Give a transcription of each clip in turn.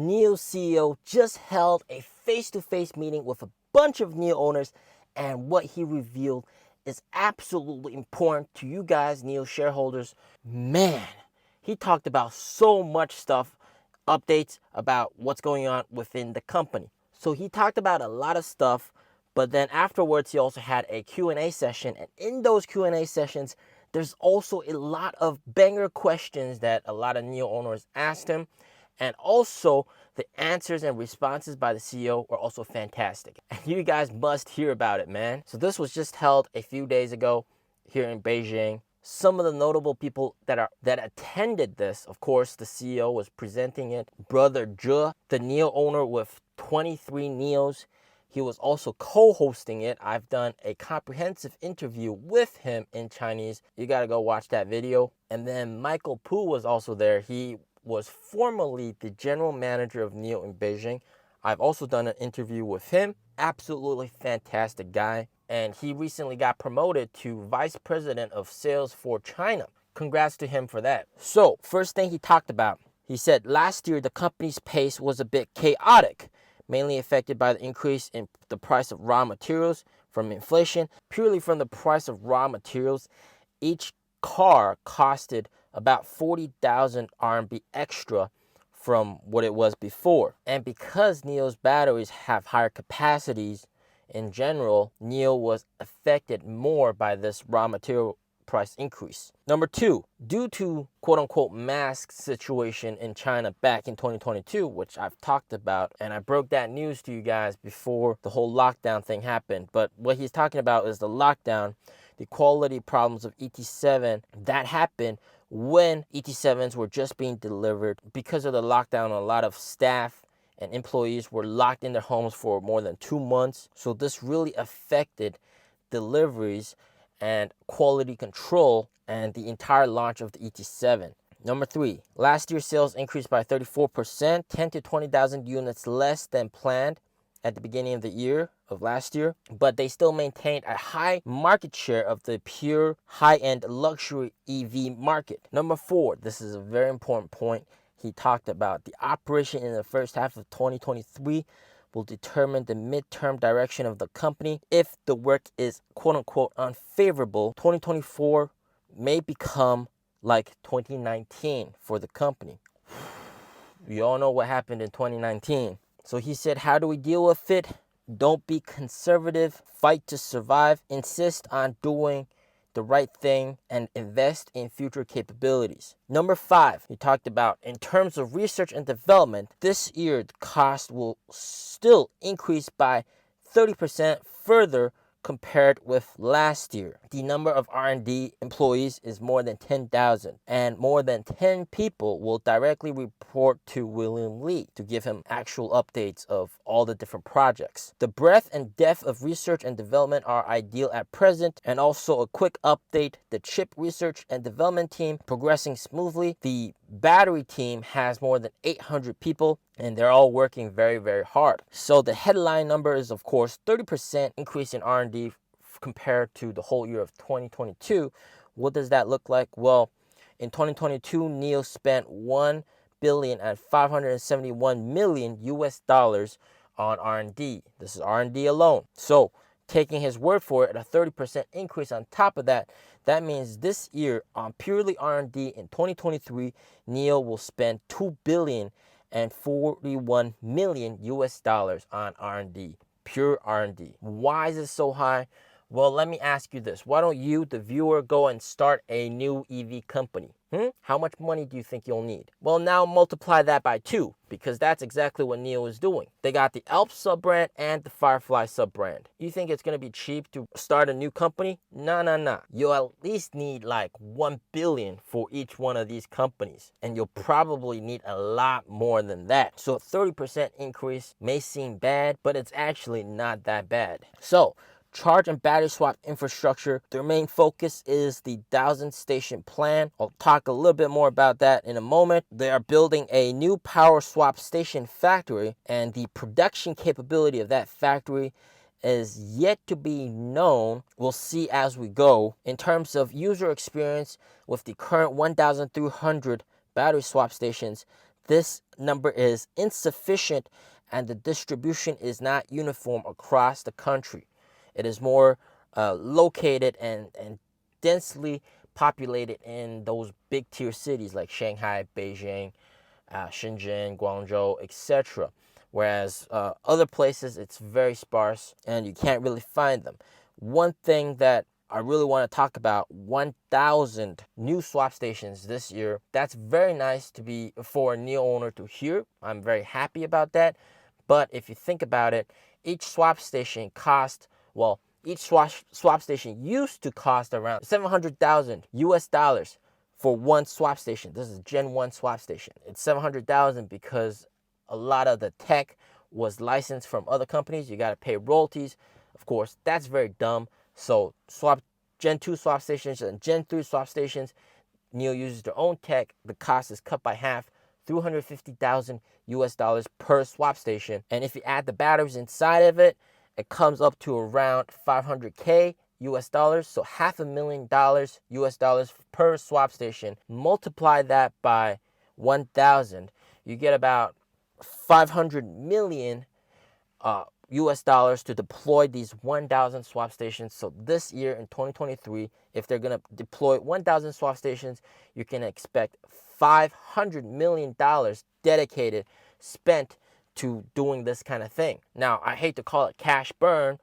NIO CEO just held a face-to-face meeting with a bunch of NIO owners, and what he revealed is absolutely important to you guys, NIO shareholders. Man, he talked about so much stuff, updates about what's going on within the company. So he talked about a lot of stuff, but then afterwards he also had a Q&A session, and in those Q&A sessions, there's also a lot of banger questions that a lot of NIO owners asked him, and also the answers and responses by the CEO were also fantastic. And you guys must hear about it, man. So this was just held a few days ago here in Beijing. Some of the notable people that attended this, of course, the CEO was presenting it. Brother Zhe, the NIO owner with 23 NIOs, he was also co-hosting it. I've done a comprehensive interview with him in Chinese. You got to go watch that video. And then Michael Pu was also there. He was formerly the general manager of NIO in Beijing. I've also done an interview with him. Absolutely fantastic guy. And he recently got promoted to vice president of sales for China. Congrats to him for that. So first thing he talked about, he said last year the company's pace was a bit chaotic, mainly affected by the increase in the price of raw materials from inflation. Purely from the price of raw materials, each car costed about 40,000 RMB extra from what it was before. And because NIO's batteries have higher capacities in general, NIO was affected more by this raw material price increase. Number two, due to quote-unquote mask situation in China back in 2022, which I've talked about, and I broke that news to you guys before the whole lockdown thing happened. But what he's talking about is the lockdown, the quality problems of ET7 that happened when ET7s were just being delivered. Because of the lockdown, a lot of staff and employees were locked in their homes for more than 2 months. So this really affected deliveries and quality control and the entire launch of the ET7. Number three, last year's sales increased by 34%, 10 to 20,000 units less than planned at the beginning of the year of last year, but they still maintained a high market share of the pure high-end luxury EV market. Number four, this is a very important point he talked about. The operation in the first half of 2023 will determine the midterm direction of the company. If the work is quote-unquote unfavorable, 2024 may become like 2019 for the company. We all know what happened in 2019. So he said, how do we deal with it? Don't be conservative, fight to survive, insist on doing the right thing, and invest in future capabilities. Number five, he talked about in terms of research and development, this year the cost will still increase by 30% further compared with last year. The number of R&D employees is more than 10,000, and more than 10 people will directly report to William Li to give him actual updates of all the different projects. The breadth and depth of research and development are ideal at present, and also a quick update, the chip research and development team progressing smoothly. The battery team has more than 800 people, and they're all working very, very hard. So the headline number is, of course, 30% increase in R&D compared to the whole year of 2022. What does that look like? Well, in 2022, NIO spent $1,571 million on R&D. This is R&D alone. So taking his word for it, a 30% increase on top of that, that means this year on purely R&D in 2023, NIO will spend $2,041 million on R&D, pure R&D. Why is it so high? Well, let me ask you this. Why don't you, the viewer, go and start a new EV company? How much money do you think you'll need? Well, now multiply that by 2, because that's exactly what NIO is doing. They got the Alps sub-brand and the Firefly sub-brand. You think it's going to be cheap to start a new company? Nah. You'll at least need like 1 billion for each one of these companies, and you'll probably need a lot more than that. So a 30% increase may seem bad, but it's actually not that bad. So charge and battery swap infrastructure, their main focus is the 1,000 station plan. I'll talk a little bit more about that in a moment. They are building a new power swap station factory, and the production capability of that factory is yet to be known. We'll see as we go. In terms of user experience with the current 1,300 battery swap stations, this number is insufficient and the distribution is not uniform across the country. It is more located and densely populated in those big tier cities like Shanghai, Beijing, Shenzhen, Guangzhou, etc. Whereas other places, it's very sparse and you can't really find them. One thing that I really want to talk about, 1,000 new swap stations this year. That's very nice to be for a NIO owner to hear. I'm very happy about that. But if you think about it, each swap station cost, well, each swap station used to cost around 700,000 US dollars for one swap station. This is Gen 1 swap station. It's 700,000 because a lot of the tech was licensed from other companies. You got to pay royalties. Of course, that's very dumb. So Gen 2 swap stations and Gen 3 swap stations, NIO uses their own tech. The cost is cut by half, 350,000 US dollars per swap station. And if you add the batteries inside of it, it comes up to around 500K US dollars. So $500,000 US dollars per swap station. Multiply that by 1,000, you get about 500 million US dollars to deploy these 1,000 swap stations. So this year in 2023, if they're going to deploy 1,000 swap stations, you can expect $500 million dedicated, spent to doing this kind of thing. Now, I hate to call it cash burn.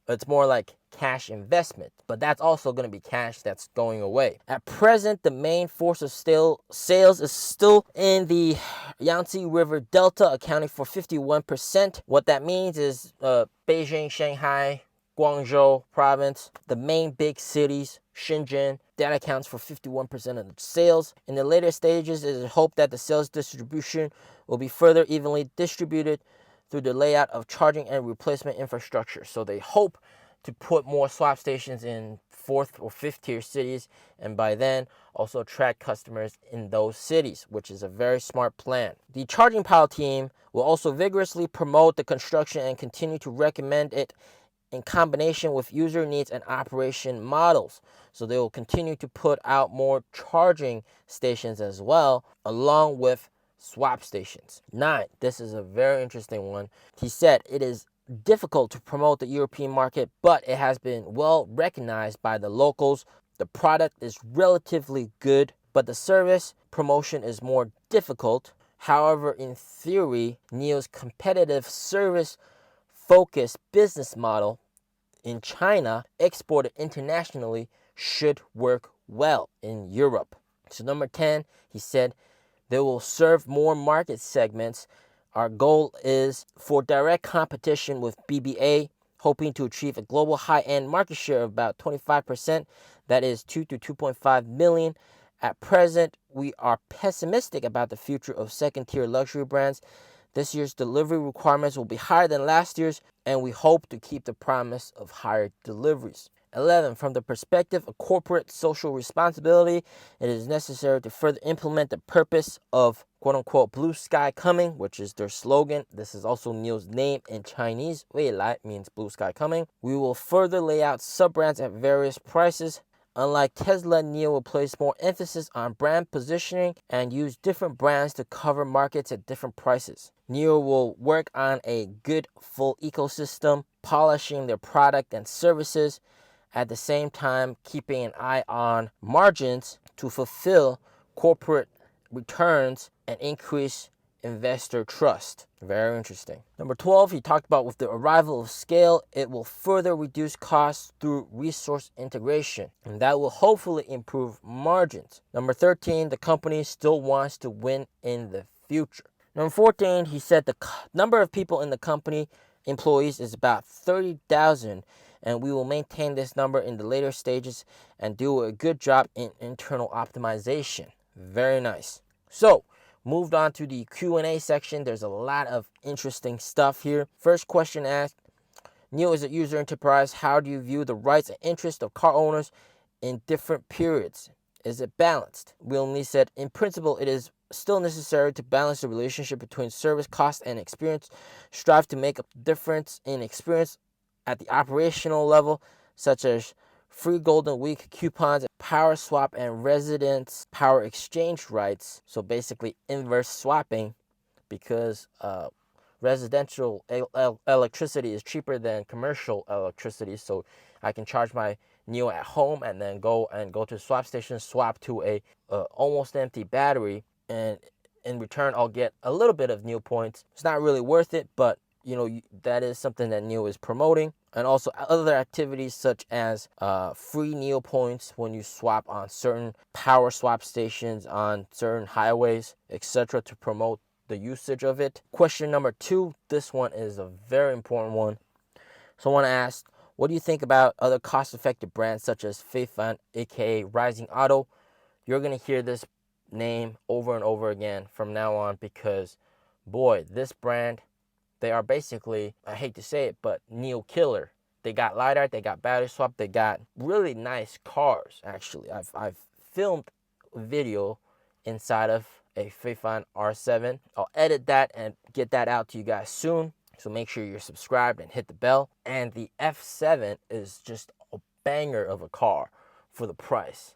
It's more like cash investment, but that's also going to be cash that's going away. At present, the main force of sales is still in the Yangtze River Delta, accounting for 51%. What that means is Beijing, Shanghai, Guangzhou province, the main big cities, Shenzhen, that accounts for 51% of the sales. In the later stages, it is hoped that the sales distribution will be further evenly distributed through the layout of charging and replacement infrastructure. So they hope to put more swap stations in 4th or 5th tier cities, and by then also attract customers in those cities, which is a very smart plan. The charging pile team will also vigorously promote the construction and continue to recommend it in combination with user needs and operation models. So they will continue to put out more charging stations as well, along with swap stations. 9, this is a very interesting one. He said it is difficult to promote the European market, but it has been well recognized by the locals. The product is relatively good, but the service promotion is more difficult. However, in theory, NIO's competitive service-focused business model in China, exported internationally, should work well in Europe. So number 10, he said, they will serve more market segments. Our goal is for direct competition with BBA, hoping to achieve a global high-end market share of about 25%. That is 2 to 2.5 million. At present, we are pessimistic about the future of second-tier luxury brands. This year's delivery requirements will be higher than last year's, and we hope to keep the promise of higher deliveries. 11, from the perspective of corporate social responsibility, it is necessary to further implement the purpose of quote-unquote blue sky coming, which is their slogan. This is also NIO's name in Chinese. 未来 means blue sky coming. We will further lay out sub-brands at various prices. Unlike Tesla, NIO will place more emphasis on brand positioning and use different brands to cover markets at different prices. NIO will work on a good full ecosystem, polishing their product and services, at the same time keeping an eye on margins to fulfill corporate returns and increase investor trust. Very interesting. Number 12, he talked about with the arrival of scale, it will further reduce costs through resource integration, and that will hopefully improve margins. Number 13, the company still wants to win in the future. Number 14, he said the number of people in the company, employees, is about 30,000, and we will maintain this number in the later stages and do a good job in internal optimization. Very nice. So, moved on to the Q&A section. There's a lot of interesting stuff here. First question asked, NIO is a user enterprise. How do you view the rights and interests of car owners in different periods? Is it balanced? Will Lee said, in principle, it is still necessary to balance the relationship between service cost and experience. Strive to make up the difference in experience at the operational level, such as free Golden Week coupons, power swap and residence power exchange rights. So basically inverse swapping, because residential electricity is cheaper than commercial electricity. So I can charge my NIO at home and then go to the swap station, swap to a almost empty battery, and in return I'll get a little bit of NIO points. It's not really worth it, but that is something that NIO is promoting. And also other activities such as free NIO points when you swap on certain power swap stations on certain highways, etc., to promote the usage of it. Question number 2, this one is a very important one. Someone asked, what do you think about other cost-effective brands such as Feifan, aka Rising Auto? You're going to hear this name over and over again from now on, because boy, this brand, they are basically, I hate to say it, but NIO killer. They got LiDAR, they got battery swap, they got really nice cars. Actually, I've filmed a video inside of a Feifan R7. I'll edit that and get that out to you guys soon. So make sure you're subscribed and hit the bell. And the F7 is just a banger of a car for the price.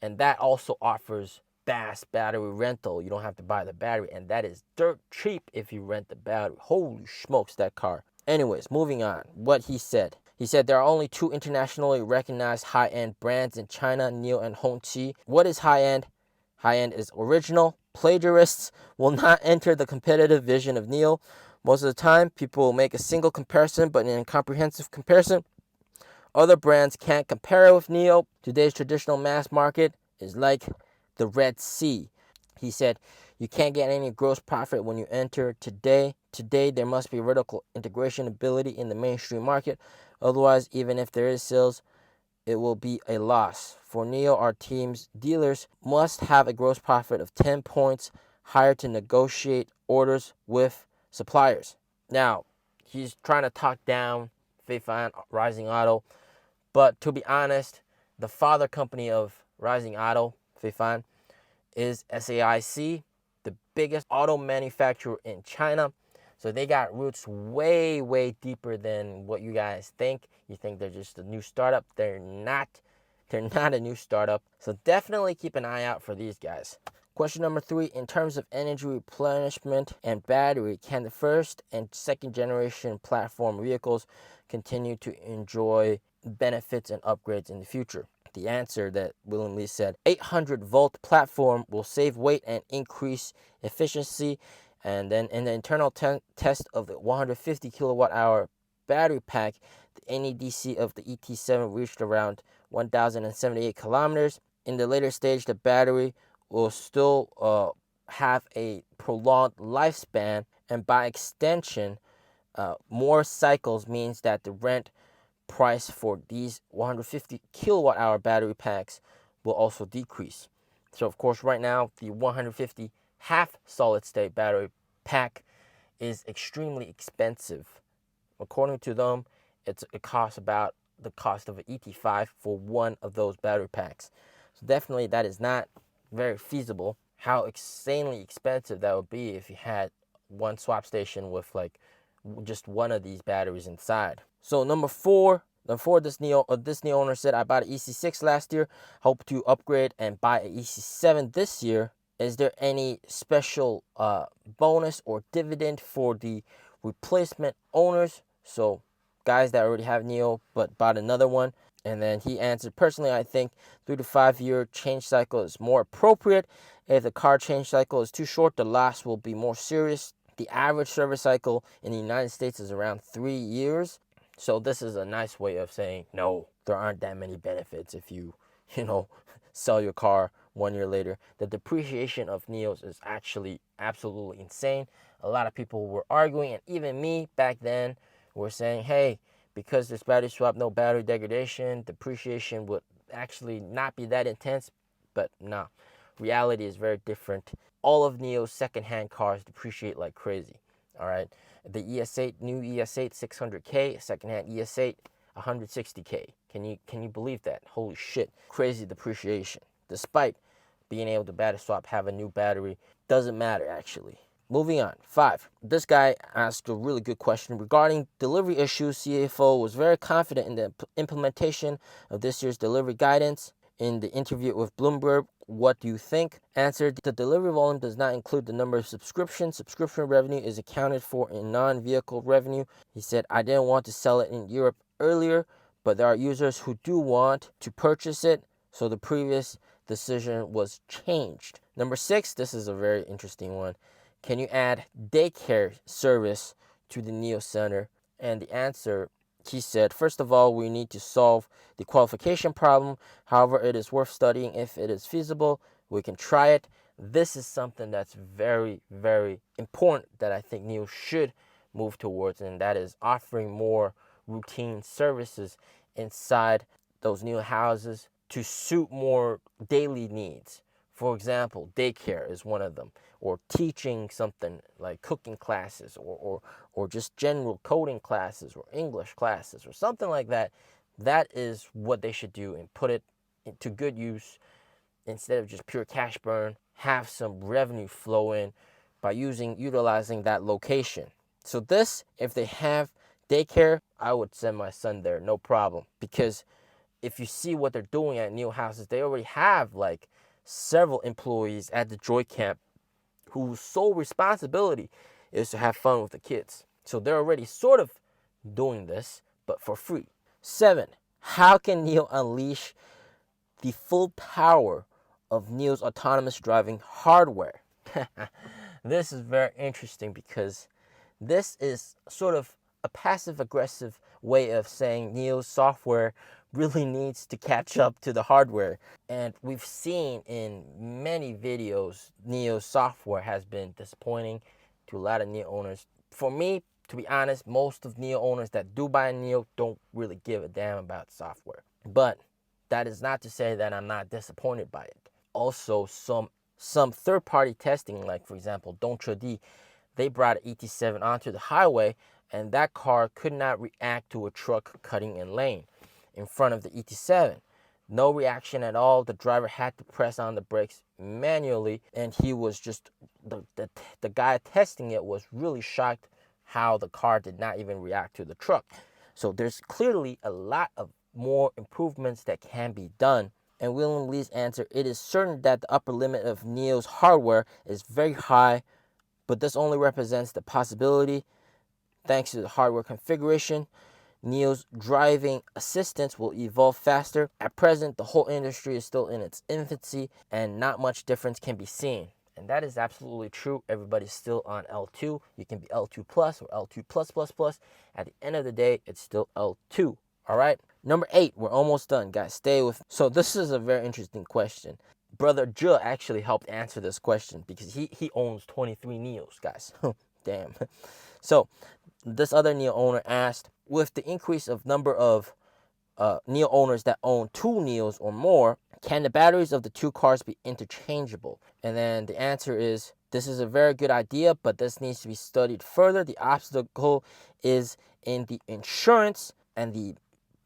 And that also offers fast battery rental. You don't have to buy the battery, and that is dirt cheap if you rent the battery. Holy smokes, that car. Anyways, moving on. What he said. He said there are only 2 internationally recognized high-end brands in China, NIO and Hongqi. What is high-end? High-end is original. Plagiarists will not enter the competitive vision of NIO. Most of the time, people will make a single comparison, but in a comprehensive comparison, other brands can't compare with NIO. Today's traditional mass market is like the Red Sea. He said, you can't get any gross profit when you enter today. Today, there must be vertical integration ability in the mainstream market. Otherwise, even if there is sales, it will be a loss. For NIO, our team's dealers must have a gross profit of 10 points higher to negotiate orders with suppliers. Now, he's trying to talk down Feifan, Rising Auto, but to be honest, the father company of Rising Auto, Feifan, is SAIC, the biggest auto manufacturer in China. So they got roots way, way deeper than what you guys think. You think they're just a new startup. They're not. They're not a new startup. So definitely keep an eye out for these guys. Question number 3, in terms of energy replenishment and battery, can the first and second generation platform vehicles continue to enjoy benefits and upgrades in the future? The answer that William Lee said, 800-volt platform will save weight and increase efficiency. And then in the internal test of the 150 kilowatt hour battery pack, the NEDC of the ET7 reached around 1,078 kilometers. In the later stage, the battery will still have a prolonged lifespan, and by extension, more cycles means that the rent price for these 150 kilowatt hour battery packs will also decrease. So of course, right now the 150 half solid state battery pack is extremely expensive. According to them, it costs about the cost of an ET5 for one of those battery packs. So definitely that is not very feasible. How insanely expensive that would be if you had one swap station with like just one of these batteries inside. So number 4, this NIO owner said, I bought an EC6 last year, hope to upgrade and buy an EC7 this year. Is there any special bonus or dividend for the replacement owners? So guys that already have NIO but bought another one. And then he answered, personally, I think 3 to 5 year change cycle is more appropriate. If the car change cycle is too short, the loss will be more serious. The average service cycle in the United States is around 3 years. So this is a nice way of saying, no, there aren't that many benefits if you sell your car 1 year later. The depreciation of NIOs is actually absolutely insane. A lot of people were arguing, and even me back then were saying, hey, because this battery swap, no battery degradation, depreciation would actually not be that intense. But no, reality is very different. All of NIO's secondhand cars depreciate like crazy. All right, the ES8, new ES8, 600K, secondhand ES8, 160K. Can you believe that? Holy shit, crazy depreciation. Despite being able to battery swap, have a new battery, doesn't matter actually. Moving on. 5. This guy asked a really good question regarding delivery issues. CFO was very confident in the implementation of this year's delivery guidance. in the interview with Bloomberg, what do you think? Answer, the delivery volume does not include the number of subscriptions. Subscription revenue is accounted for in non-vehicle revenue. He said, I didn't want to sell it in Europe earlier, but there are users who do want to purchase it, so the previous decision was changed. Number 6, this is a very interesting one. Can you add daycare service to the NIO Center? And the answer, he said, first of all, we need to solve the qualification problem. However, it is worth studying. If it is feasible, we can try it. This is something that's very, very important that I think NIO should move towards, and that is offering more routine services inside those NIO houses to suit more daily needs. For example, daycare is one of them, or teaching something like cooking classes, or just general coding classes or English classes or something like that. That is what they should do and put it into good use instead of just pure cash burn. Have some revenue flow in by utilizing that location. So this, if they have daycare, I would send my son there, no problem. Because if you see what they're doing at NIO houses, they already have like several employees at the Joy Camp whose sole responsibility is to have fun with the kids. So they're already sort of doing this, but for free. 7, how can NIO unleash the full power of NIO's autonomous driving hardware? This is very interesting because this is sort of a passive-aggressive way of saying NIO's software really needs to catch up to the hardware. And we've seen in many videos, NIO's software has been disappointing to a lot of NIO owners. For me, to be honest, most of NIO owners that do buy NIO don't really give a damn about software. But that is not to say that I'm not disappointed by it. Also, some third-party testing, like for example, Dontredi, they brought an ET7 onto the highway, and that car could not react to a truck cutting in lane in front of the ET7. No reaction at all. The driver had to press on the brakes manually, and he was just, the guy testing it was really shocked how the car did not even react to the truck. So there's clearly a lot of more improvements that can be done. And William Lee's answer, it is certain that the upper limit of NIO's hardware is very high, but this only represents the possibility. Thanks to the hardware configuration, NIO's driving assistance will evolve faster. At present, the whole industry is still in its infancy, and not much difference can be seen. And that is absolutely true. Everybody's still on L2. You can be L2 plus or L2 plus plus plus. At the end of the day, it's still L2. All right. Number 8, we're almost done, guys. Stay with me. So this is a very interesting question. Brother Zhe actually helped answer this question because he owns 23 NIOs, guys. Damn. So this other NIO owner asked, with the increase of number of NIO owners that own 2 NIOs or more, can the batteries of the 2 cars be interchangeable? And then the answer is, this is a very good idea, but this needs to be studied further. The obstacle is in the insurance and the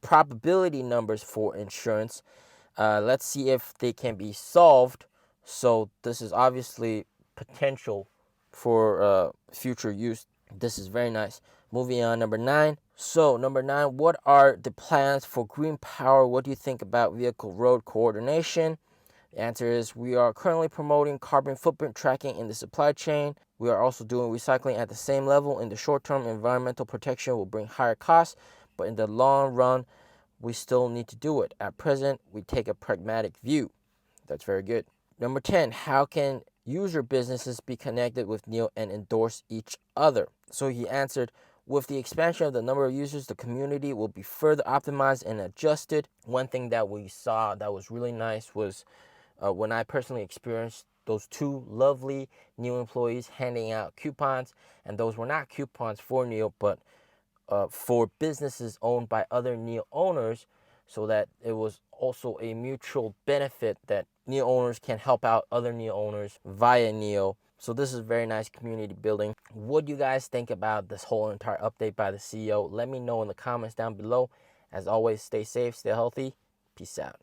probability numbers for insurance. Let's see if they can be solved. So this is obviously potential for future use. This is very nice. Moving on, number 9. So number 9, what are the plans for green power? What do you think about vehicle road coordination? The answer is, we are currently promoting carbon footprint tracking in the supply chain. We are also doing recycling at the same level. In the short term, environmental protection will bring higher costs, but in the long run, we still need to do it. At present, we take a pragmatic view. That's very good. Number 10, how can user businesses be connected with NIO and endorse each other? So he answered, with the expansion of the number of users, the community will be further optimized and adjusted. One thing that we saw that was really nice was when I personally experienced those 2 lovely NIO employees handing out coupons, and those were not coupons for NIO, but for businesses owned by other NIO owners, so that it was also a mutual benefit that NIO owners can help out other NIO owners via NIO. So this is very nice community building. What do you guys think about this whole entire update by the CEO? Let me know in the comments down below. As always, stay safe, stay healthy. Peace out.